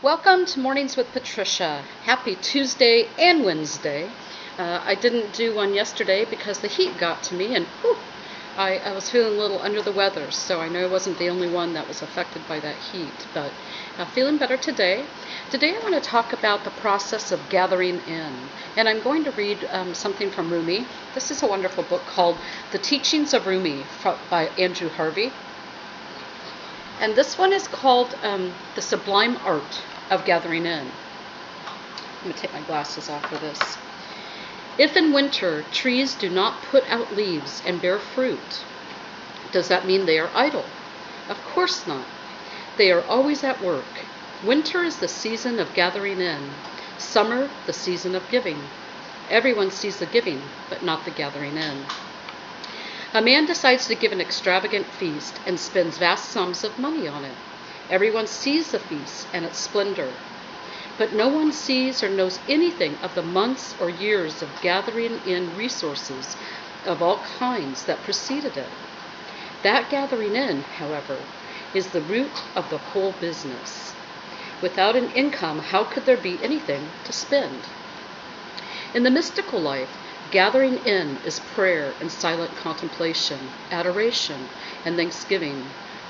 Welcome to Mornings with Patricia. Happy Tuesday and Wednesday. I didn't do one yesterday because the heat got to me and I was feeling a little under the weather, so I know I wasn't the only one that was affected by that heat, but feeling better today. Today I want to talk about the process of gathering in, and I'm going to read something from Rumi. This is a wonderful book called The Teachings of Rumi by Andrew Harvey. And this one is called The Sublime Art of Gathering In. I'm going to take my glasses off for this. If in winter trees do not put out leaves and bear fruit, does that mean they are idle? Of course not. They are always at work. Winter is the season of gathering in. Summer, the season of giving. Everyone sees the giving, but not the gathering in. A man decides to give an extravagant feast and spends vast sums of money on it. Everyone sees the feast and its splendor, but no one sees or knows anything of the months or years of gathering in resources of all kinds that preceded it. That gathering in, however, is the root of the whole business. Without an income, how could there be anything to spend? In the mystical life, gathering in is prayer and silent contemplation, adoration and thanksgiving.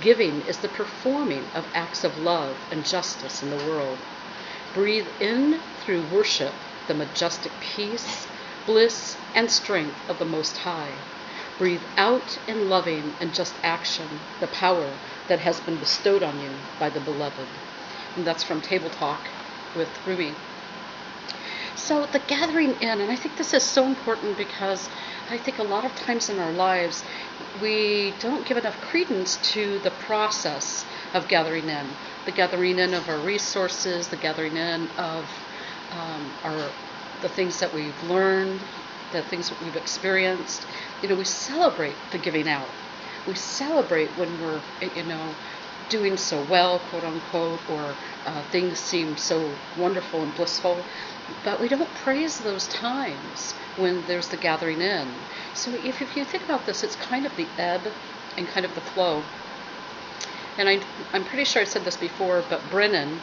Giving is the performing of acts of love and justice in the world. Breathe in through worship the majestic peace, bliss, and strength of the Most High. Breathe out in loving and just action the power that has been bestowed on you by the Beloved. And that's from Table Talk with Rumi. So the gathering in, and I think this is so important because I think a lot of times in our lives we don't give enough credence to the process of gathering in. The gathering in of our resources, the gathering in of the things that we've learned, the things that we've experienced. We celebrate the giving out. We celebrate when we're, doing so well, quote unquote, or things seem so wonderful and blissful, but we don't praise those times when there's the gathering in. So if you think about this, it's kind of the ebb and kind of the flow. And I'm pretty sure I said this before, but Brennan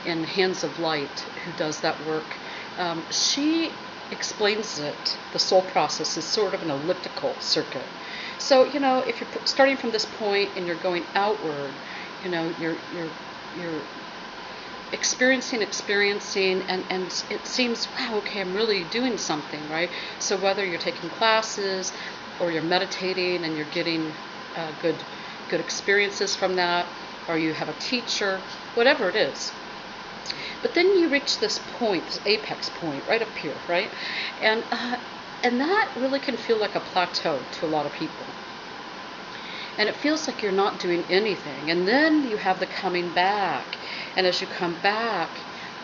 in Hands of Light, who does that work, she explains it, the soul process, is sort of an elliptical circuit. So, if you're starting from this point and you're going outward, you're experiencing, and it seems, wow, okay, I'm really doing something, right? So whether you're taking classes or you're meditating and you're getting good experiences from that, or you have a teacher, whatever it is. But then you reach this point, this apex point, right up here, right? And that really can feel like a plateau to a lot of people. And it feels like you're not doing anything. And then you have the coming back. And as you come back,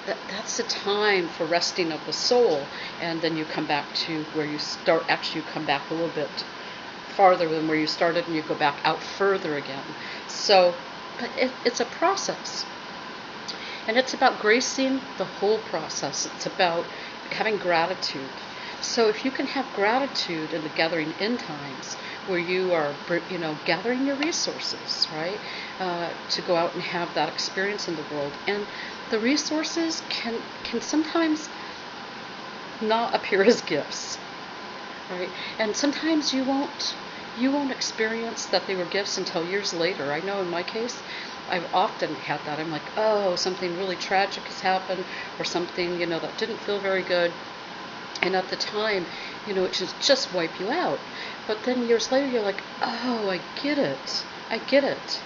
that's the time for resting of the soul. And then you come back to where you start. Actually, you come back a little bit farther than where you started, and you go back out further again. So it's a process. And it's about gracing the whole process. It's about having gratitude. So if you can have gratitude in the gathering in times, where you are, gathering your resources, right, to go out and have that experience in the world. And the resources can sometimes not appear as gifts, right? And sometimes you won't experience that they were gifts until years later. I know in my case, I've often had that. I'm like, oh, something really tragic has happened, or something, that didn't feel very good. And at the time, it should just wipe you out. But then years later, you're like, oh, I get it.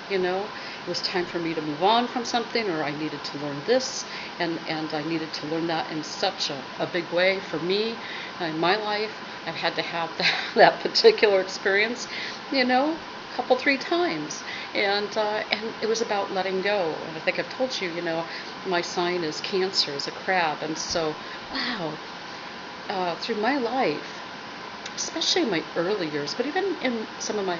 It was time for me to move on from something, or I needed to learn this, and I needed to learn that in such a big way for me in my life. I've had to have that particular experience, a couple, 3 times. And it was about letting go. And I think I've told you, my sign is Cancer, is a crab. And so, wow, through my life, especially in my early years, but even in some of my,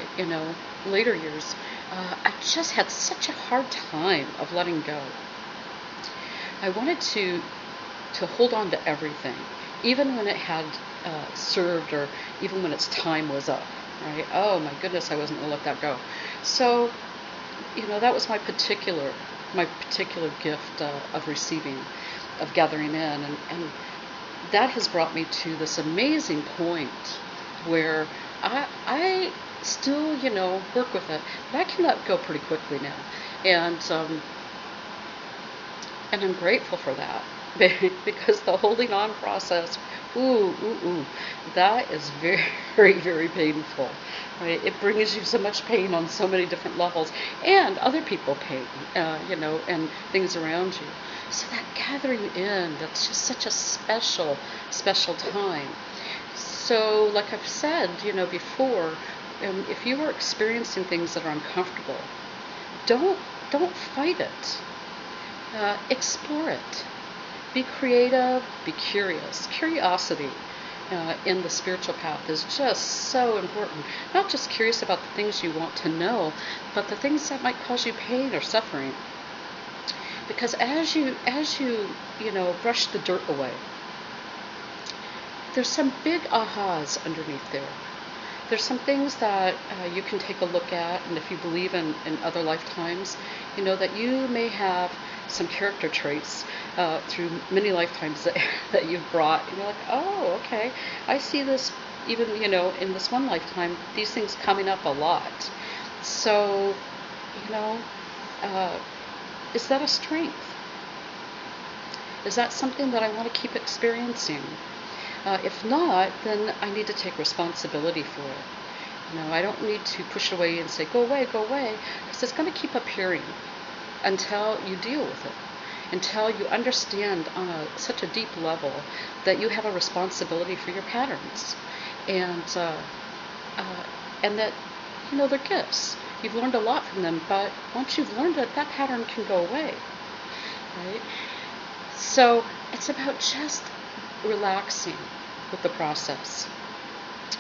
later years, I just had such a hard time of letting go. I wanted to hold on to everything, even when it had served, or even when its time was up, right? Oh my goodness, I wasn't going to let that go. So, that was my particular my particular gift of receiving, of gathering in, and that has brought me to this amazing point where I still, work with it, but I can let go pretty quickly now, and I'm grateful for that because the holding on process, that is very, very, very painful. Right? It brings you so much pain on so many different levels, and other people pain, and things around you. So that gathering in, that's just such a special, special time. So, like I've said, before, if you are experiencing things that are uncomfortable, don't fight it. Explore it. Be creative. Be curious. Curiosity in the spiritual path is just so important. Not just curious about the things you want to know, but the things that might cause you pain or suffering. Because as you brush the dirt away, there's some big ahas underneath there. There's some things that you can take a look at, and if you believe in other lifetimes, that you may have some character traits through many lifetimes that you've brought. And you're like, oh, okay, I see this even, in this one lifetime, these things coming up a lot. So, is that a strength? Is that something that I want to keep experiencing? If not, then I need to take responsibility for it. I don't need to push away and say, go away, because it's going to keep appearing until you deal with it, until you understand on such a deep level that you have a responsibility for your patterns, and that, they're gifts. You've learned a lot from them, but once you've learned it, that pattern can go away, right? So it's about just relaxing with the process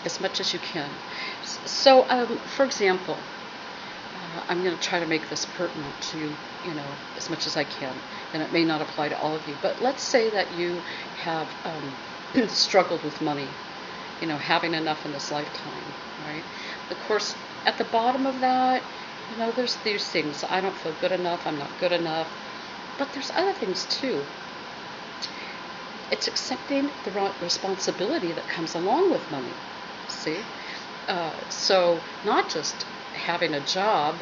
as much as you can. So, for example, I'm going to try to make this pertinent to, as much as I can, and it may not apply to all of you, but let's say that you have struggled with money, having enough in this lifetime, right? Of course, at the bottom of that, there's these things. I don't feel good enough, I'm not good enough, but there's other things too. It's accepting the responsibility that comes along with money, see? So not just having a job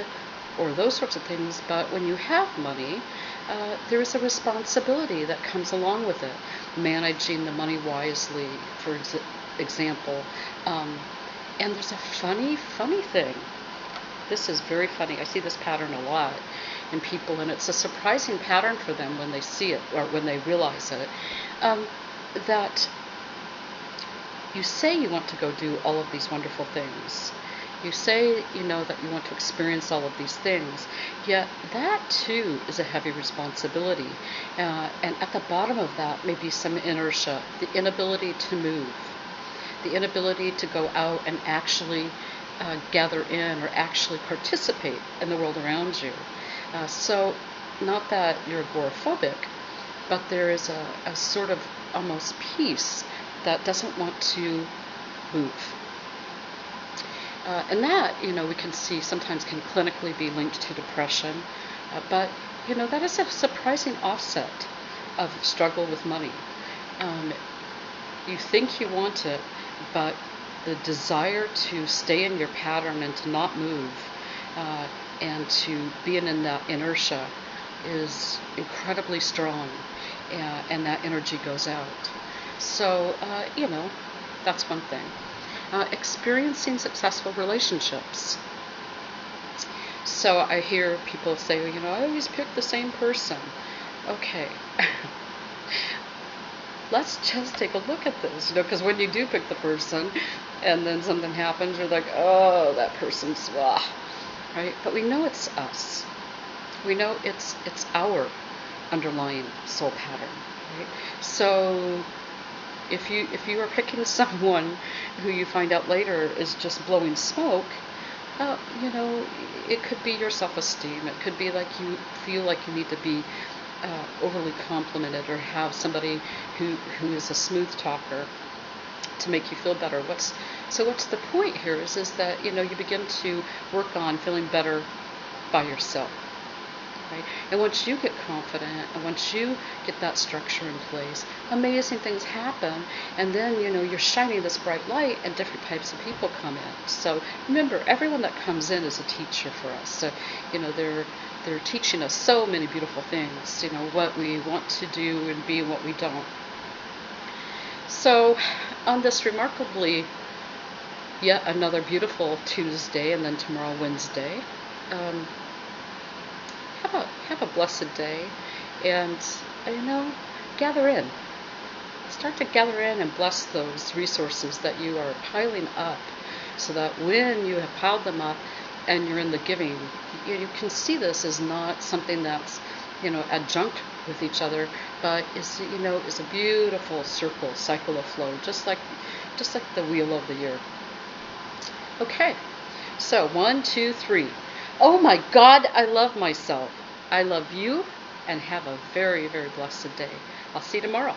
or those sorts of things, but when you have money, there is a responsibility that comes along with it. Managing the money wisely, for example. And there's a funny thing. This is very funny. I see this pattern a lot in people, and it's a surprising pattern for them when they see it or when they realize it, that you say you want to go do all of these wonderful things. You say, that you want to experience all of these things, yet that too is a heavy responsibility. And at the bottom of that may be some inertia, the inability to move, the inability to go out and actually gather in or actually participate in the world around you. So not that you're agoraphobic, but there is a sort of almost peace that doesn't want to move. And that, we can see sometimes can clinically be linked to depression, but, that is a surprising offset of struggle with money. You think you want it, but the desire to stay in your pattern and to not move, and to be in that inertia is incredibly strong, and that energy goes out. So, that's one thing. Experiencing successful relationships. So I hear people say, I always pick the same person. Okay. Let's just take a look at this, because when you do pick the person and then something happens, you're like, oh, that person's, right? But we know it's us. We know it's our underlying soul pattern, right? So if you are picking someone who you find out later is just blowing smoke, it could be your self-esteem. It could be like you feel like you need to be overly complimented or have somebody who is a smooth talker to make you feel better. What's the point here is that you begin to work on feeling better by yourself. right? And once you get confident, and once you get that structure in place, amazing things happen. And then, you're shining this bright light, and different types of people come in. So remember, everyone that comes in is a teacher for us. So, they're teaching us so many beautiful things, what we want to do and be and what we don't. So on this remarkably yet another beautiful Tuesday, and then tomorrow Wednesday, have a blessed day, and gather in. Start to gather in and bless those resources that you are piling up, so that when you have piled them up and you're in the giving, you can see this as not something that's adjunct with each other, but is a beautiful cycle of flow, just like the wheel of the year. Okay, so 1, 2, 3. Oh my God, I love myself. I love you, and have a very, very blessed day. I'll see you tomorrow.